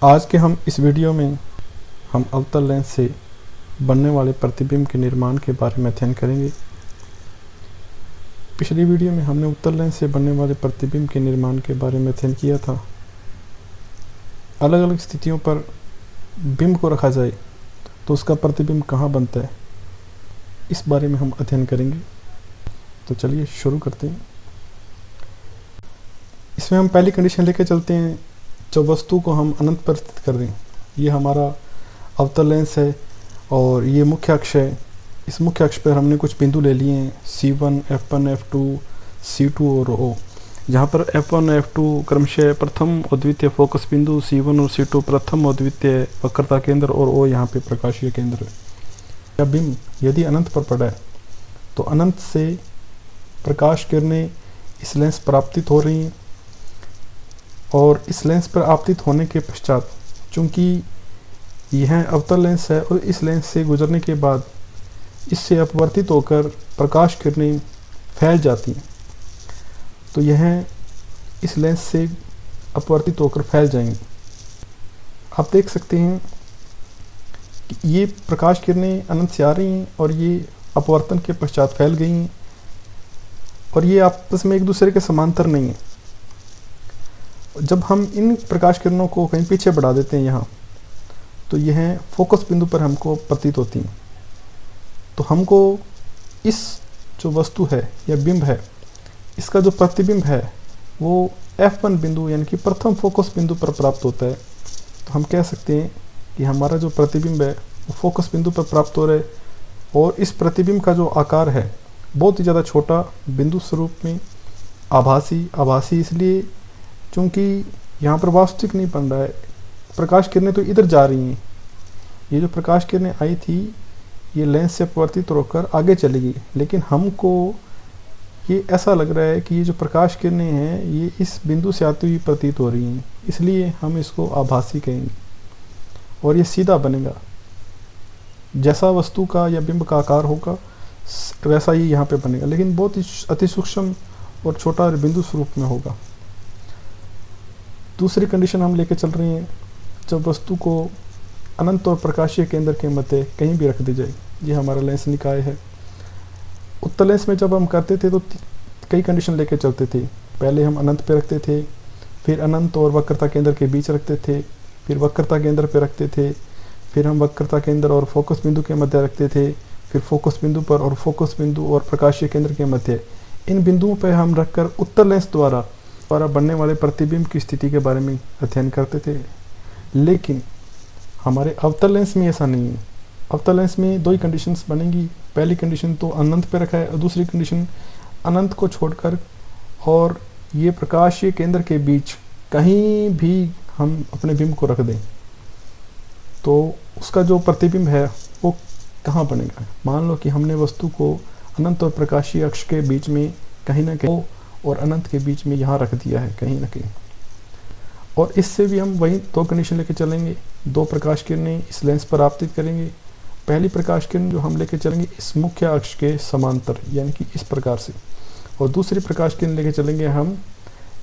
आज के हम इस वीडियो में हम अवतल लेंस से बनने वाले प्रतिबिंब के निर्माण के बारे में अध्ययन करेंगे। पिछली वीडियो में हमने उत्तल लेंस से बनने वाले प्रतिबिंब के निर्माण के बारे में अध्ययन किया था। अलग अलग स्थितियों पर बिंब को रखा जाए तो उसका प्रतिबिंब कहाँ बनता है, इस बारे में हम अध्ययन करेंगे। तो चलिए शुरू करते हैं। इसमें हम पहली कंडीशन लेके चलते हैं, जो वस्तु को हम अनंत पर स्थित कर दें। ये हमारा अवतल लेंस है और ये मुख्य अक्ष है। इस मुख्य अक्ष पर हमने कुछ बिंदु ले लिए हैं, C1, F1, F2, C2 और O। जहाँ पर F1 और F2 क्रमशः प्रथम और द्वितीय फोकस बिंदु, C1 और C2 प्रथम और द्वितीय वक्रता केंद्र और O यहाँ पे प्रकाशीय केंद्र है। यह बिंब यदि अनंत पर पड़ा है तो अनंत से प्रकाश किरणें इस लेंस पर आपतित हो रही हैं और इस लेंस पर आपतित होने के पश्चात, चूंकि यह अवतल लेंस है और इस लेंस से गुजरने के बाद इससे अपवर्तित होकर प्रकाश किरणें फैल जाती हैं, तो यह इस लेंस से अपवर्तित होकर फैल जाएंगी। आप देख सकते हैं कि ये प्रकाश किरणें अनंत से आ रही हैं और ये अपवर्तन के पश्चात फैल गई हैं और ये आपस में एक दूसरे के समांतर नहीं है। जब हम इन प्रकाश किरणों को कहीं पीछे बढ़ा देते हैं यहाँ, तो यह फोकस बिंदु पर हमको प्रतीत होती हैं। तो हमको इस जो वस्तु है या बिंब है, इसका जो प्रतिबिंब है वो F1 बिंदु यानी कि प्रथम फोकस बिंदु पर प्राप्त होता है। तो हम कह सकते हैं कि हमारा जो प्रतिबिंब है वो फोकस बिंदु पर प्राप्त हो रहा है और इस प्रतिबिंब का जो आकार है बहुत ही ज़्यादा छोटा, बिंदु स्वरूप में आभासी इसलिए क्योंकि यहाँ पर वास्तविक नहीं बन रहा है। प्रकाश किरणें तो इधर जा रही हैं। ये जो प्रकाश किरणें आई थी ये लेंस से अपवर्तित होकर आगे चली गई, लेकिन हमको ये ऐसा लग रहा है कि ये जो प्रकाश किरणें हैं ये इस बिंदु से आती हुई प्रतीत हो रही हैं, इसलिए हम इसको आभासी कहेंगे और ये सीधा बनेगा। जैसा वस्तु का या बिंब का आकार होगा वैसा ही यहाँ पे बनेगा, लेकिन बहुत ही अति सूक्ष्म और छोटा बिंदु स्वरूप में होगा। दूसरी कंडीशन हम लेके चल रहे हैं, जब वस्तु को अनंत और प्रकाशीय केंद्र के मध्य कहीं भी रख दी जाए। ये हमारा लेंस निकाय है। उत्तल लेंस में जब हम करते थे तो कई कंडीशन लेके चलते थे। पहले हम अनंत पे रखते थे, फिर अनंत और वक्रता केंद्र के बीच रखते थे, फिर वक्रता केंद्र पे रखते थे, फिर हम वक्रता केंद्र और फोकस बिंदु के मध्य रखते थे, फिर फोकस बिंदु पर और फोकस बिंदु और प्रकाशीय केंद्र के मध्य। इन बिंदुओं पर हम रखकर उत्तल लेंस द्वारा बनने वाले प्रतिबिंब की स्थिति के बारे में अध्ययन करते थे। लेकिन हमारे अवतल लेंस में ऐसा नहीं है। अवतल लेंस में दो ही कंडीशंस बनेंगी। पहली कंडीशन तो अनंत पे रखा है और दूसरी कंडीशन अनंत को छोड़कर और ये प्रकाशीय केंद्र के बीच कहीं भी हम अपने बिंब को रख दें तो उसका जो प्रतिबिंब है वो कहाँ बनेगा। मान लो कि हमने वस्तु को अनंत और प्रकाशीय अक्ष के बीच में कहीं ना कहीं और अनंत के बीच में यहाँ रख दिया है कहीं ना कहीं, और इससे भी हम वही दो कंडीशन लेके चलेंगे। दो प्रकाश किरणें इस लेंस पर आपतित करेंगे। पहली प्रकाश किरण जो हम लेके चलेंगे इस मुख्य अक्ष के समांतर यानी कि इस प्रकार से, और दूसरी प्रकाश किरण लेके चलेंगे हम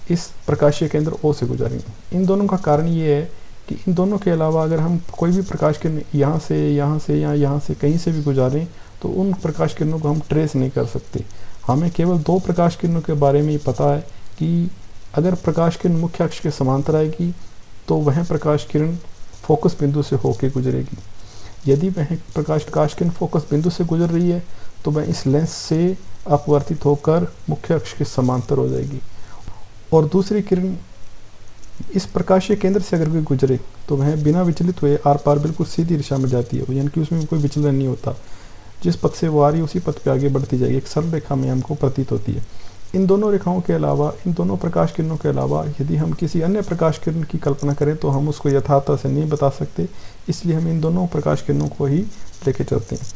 इस प्रकाशीय केंद्र O से गुजारेंगे। इन दोनों का कारण ये है कि इन दोनों के अलावा अगर हम कोई भी प्रकाश किरण यहाँ से या यहाँ से कहीं से भी गुजारें तो उन प्रकाश किरणों को हम ट्रेस नहीं कर सकते। हमें केवल दो प्रकाश किरणों के बारे में ही पता है कि अगर प्रकाश किरण मुख्य अक्ष के समांतर आएगी तो वह प्रकाश किरण फोकस बिंदु से होकर गुजरेगी। यदि वह प्रकाश किरण फोकस बिंदु से गुजर रही है तो वह इस लेंस से अपवर्तित होकर मुख्य अक्ष के समांतर हो जाएगी, और दूसरी किरण इस प्रकाशीय केंद्र से अगर कोई गुजरे तो वह बिना विचलित हुए आर पार बिल्कुल सीधी दिशा में जाती है, यानी कि उसमें कोई विचलन नहीं होता। जिस पथ से वो आ रही है उसी पथ पे आगे बढ़ती जाएगी, एक सरल रेखा में हमको प्रतीत होती है। इन दोनों रेखाओं के अलावा, इन दोनों प्रकाश किरणों के अलावा यदि हम किसी अन्य प्रकाश किरण की कल्पना करें तो हम उसको यथार्थ से नहीं बता सकते, इसलिए हम इन दोनों प्रकाश किरणों को ही लेके चलते हैं।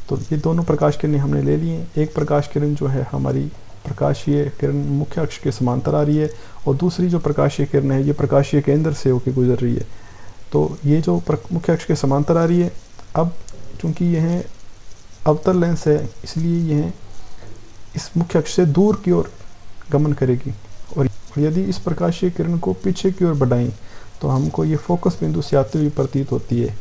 तो ये दोनों प्रकाश किरणें हमने ले ली हैं। एक प्रकाश किरण जो है हमारी प्रकाशीय किरण मुख्य अक्ष के समांतर आ रही है और दूसरी जो प्रकाशीय किरण है ये प्रकाशीय केंद्र से होकर गुजर रही है। तो ये जो मुख्य अक्ष के समांतर आ रही है, अब चूंकि यह अवतल लेंस है इसलिए यह इस मुख्य अक्ष से दूर की ओर गमन करेगी, और यदि इस प्रकाशीय किरण को पीछे की ओर बढ़ाएं तो हमको ये फोकस बिंदु से आती हुई प्रतीत होती है।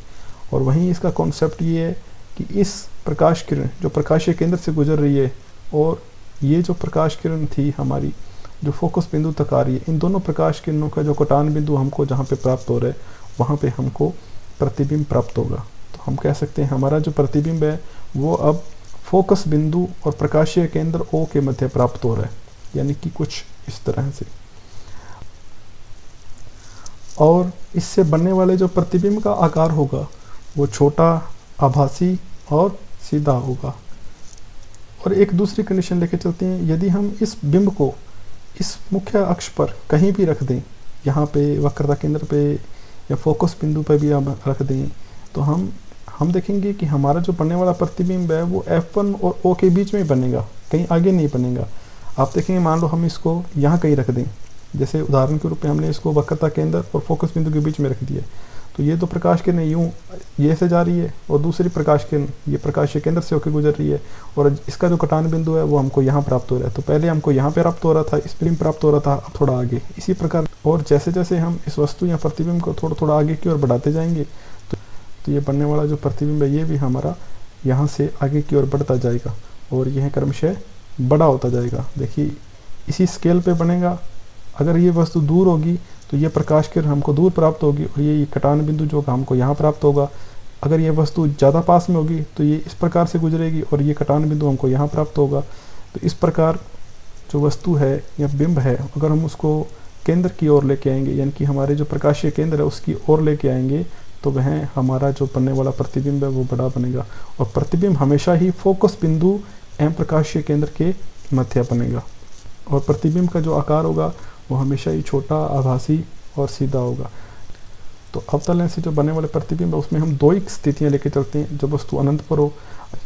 और वहीं इसका कॉन्सेप्ट ये है कि इस प्रकाश किरण जो प्रकाशीय केंद्र से गुजर रही है और ये जो प्रकाश किरण थी हमारी जो फोकस बिंदु तक आ रही है, इन दोनों प्रकाश किरणों का जो कटान बिंदु हमको जहाँ पे प्राप्त हो रहा है वहाँ पे हमको प्रतिबिंब प्राप्त होगा। तो हम कह सकते हैं हमारा जो प्रतिबिंब है वो अब फोकस बिंदु और प्रकाशीय केंद्र O के मध्य प्राप्त हो रहा है, यानी कि कुछ इस तरह से। और इससे बनने वाले जो प्रतिबिंब का आकार होगा वो छोटा, आभासी और सीधा होगा। और एक दूसरी कंडीशन लेके चलते हैं, यदि हम इस बिंब को इस मुख्य अक्ष पर कहीं भी रख दें, यहाँ पे वक्रता केंद्र पे या फोकस बिंदु पे भी हम रख दें, तो हम देखेंगे कि हमारा जो बनने वाला प्रतिबिंब है वो F1 और O के बीच में ही बनेगा, कहीं आगे नहीं बनेगा। आप देखेंगे मान लो हम इसको यहाँ कहीं रख दें, जैसे उदाहरण के रूप में हमने इसको वक्रता केंद्र और फोकस बिंदु के बीच में रख दिया, तो ये तो प्रकाश किरण यूँ ये से जा रही है और दूसरी प्रकाश किरण ये प्रकाशीय केंद्र से होकर गुजर रही है और इसका जो कटान बिंदु है वो हमको यहाँ प्राप्त हो रहा है। तो पहले हमको यहाँ पे प्राप्त हो रहा था, इस बिंब प्राप्त हो रहा था, अब थोड़ा आगे। इसी प्रकार और जैसे जैसे हम इस वस्तु या प्रतिबिंब को थोड़ा थोड़ा आगे की ओर बढ़ाते जाएंगे तो ये बनने वाला जो प्रतिबिंब है ये भी हमारा यहाँ से आगे की ओर बढ़ता जाएगा और यह क्रमशः बड़ा होता जाएगा। देखिए इसी स्केल पे बनेगा। अगर ये वस्तु दूर होगी तो ये प्रकाश किरण हमको दूर प्राप्त होगी और ये कटान बिंदु जो हमको यहाँ प्राप्त होगा। अगर ये वस्तु ज़्यादा पास में होगी तो ये इस प्रकार से गुजरेगी और ये कटान बिंदु हमको यहाँ प्राप्त होगा। तो इस प्रकार जो वस्तु है या बिंब है, अगर हम उसको केंद्र की ओर लेके आएंगे, यानी कि हमारे जो प्रकाशीय केंद्र है उसकी ओर लेके आएंगे, तो वह हमारा जो बनने वाला प्रतिबिंब है वो बड़ा बनेगा। और प्रतिबिंब हमेशा ही फोकस बिंदु एवं प्रकाशीय केंद्र के मध्य बनेगा और प्रतिबिंब का जो आकार होगा वो हमेशा ही छोटा, आभासी और सीधा होगा। तो अवतल लेंस से जो बनने वाले प्रतिबिंब है उसमें हम दो ही स्थितियाँ लेके चलते हैं। जब वस्तु अनंत पर हो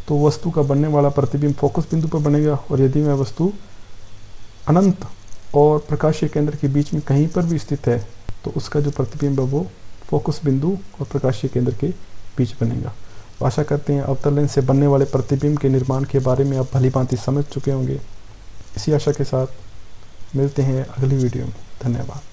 तो वस्तु का बनने वाला प्रतिबिंब फोकस बिंदु पर बनेगा, और यदि वह वस्तु अनंत और प्रकाशीय केंद्र के बीच में कहीं पर भी स्थित है तो उसका जो प्रतिबिंब है वो फोकस बिंदु और प्रकाशीय केंद्र के बीच बनेगा। तो आशा करते हैं अवतल लेंस से बनने वाले प्रतिबिंब के निर्माण के बारे में आप भली भांति समझ चुके होंगे। इसी आशा के साथ मिलते हैं अगली वीडियो में। धन्यवाद।